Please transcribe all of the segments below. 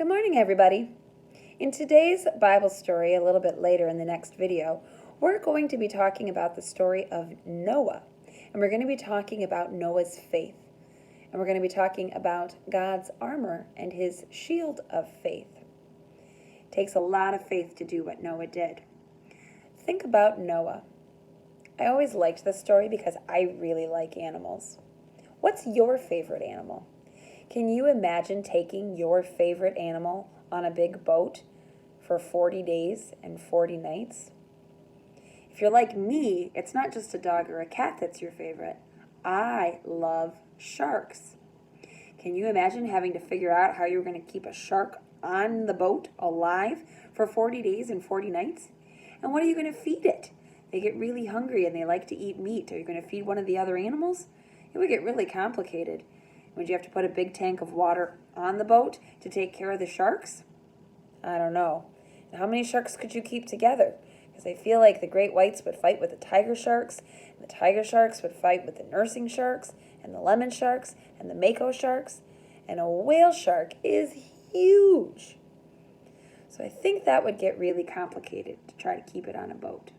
Good morning, everybody. In today's Bible story, a little bit later in the next video, we're going to be talking about the story of Noah. And we're going to be talking about Noah's faith. And we're going to be talking about God's armor and his shield of faith. It takes a lot of faith to do what Noah did. Think about Noah. I always liked this story because I really like animals. What's your favorite animal? Can you imagine taking your favorite animal on a big boat for 40 days and 40 nights? If you're like me, it's not just a dog or a cat that's your favorite. I love sharks. Can you imagine having to figure out how you're going to keep a shark on the boat alive for 40 days and 40 nights? And what are you going to feed it? They get really hungry and they like to eat meat. Are you going to feed one of the other animals? It would get really complicated. Would you have to put a big tank of water on the boat to take care of the sharks? I don't know. And how many sharks could you keep together? Because I feel like the great whites would fight with the tiger sharks, and the tiger sharks would fight with the nursing sharks, and the lemon sharks, and the mako sharks, and a whale shark is huge. So I think that would get really complicated to try to keep it on a boat.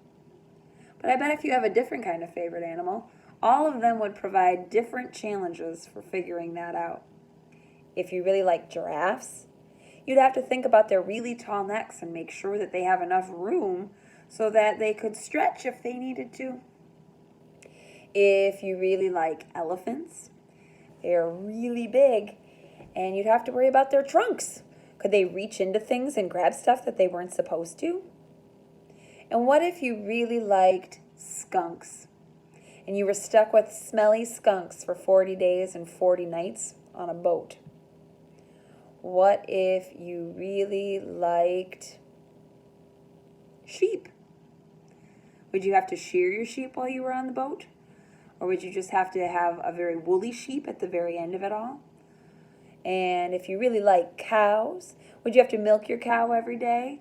But I bet if you have a different kind of favorite animal, all of them would provide different challenges for figuring that out. If you really like giraffes, you'd have to think about their really tall necks and make sure that they have enough room so that they could stretch if they needed to. If you really like elephants, they're really big and you'd have to worry about their trunks. Could they reach into things and grab stuff that they weren't supposed to? And what if you really liked skunks? And you were stuck with smelly skunks for 40 days and 40 nights on a boat? What if you really liked sheep? Would you have to shear your sheep while you were on the boat? Or would you just have to have a very woolly sheep at the very end of it all? And if you really like cows, would you have to milk your cow every day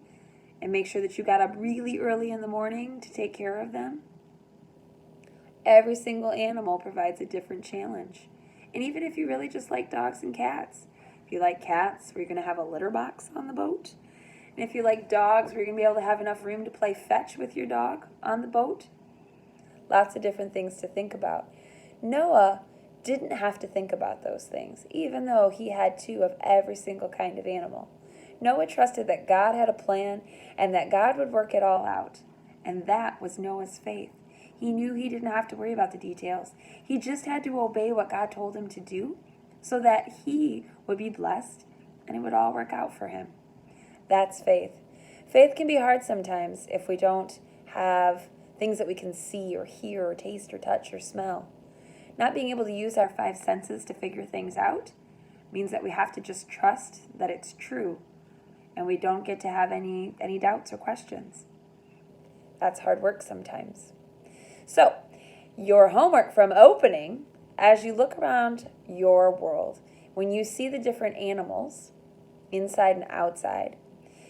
and make sure that you got up really early in the morning to take care of them? Every single animal provides a different challenge. And even if you really just like dogs and cats, if you like cats, we're going to have a litter box on the boat. And if you like dogs, we're going to be able to have enough room to play fetch with your dog on the boat. Lots of different things to think about. Noah didn't have to think about those things, even though he had two of every single kind of animal. Noah trusted that God had a plan and that God would work it all out. And that was Noah's faith. He knew he didn't have to worry about the details. He just had to obey what God told him to do so that he would be blessed and it would all work out for him. That's faith. Faith can be hard sometimes if we don't have things that we can see or hear or taste or touch or smell. Not being able to use our five senses to figure things out means that we have to just trust that it's true and we don't get to have any doubts or questions. That's hard work sometimes. So, your homework from opening, as you look around your world, when you see the different animals, inside and outside,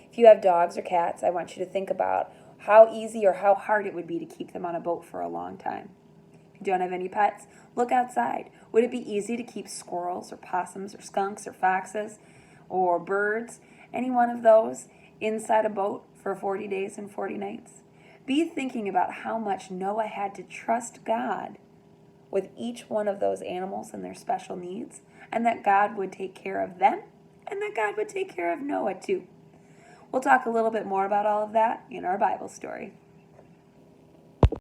if you have dogs or cats, I want you to think about how easy or how hard it would be to keep them on a boat for a long time. If you don't have any pets, look outside. Would it be easy to keep squirrels or possums or skunks or foxes or birds, any one of those, inside a boat for 40 days and 40 nights? Be thinking about how much Noah had to trust God with each one of those animals and their special needs, and that God would take care of them, and that God would take care of Noah too. We'll talk a little bit more about all of that in our Bible story.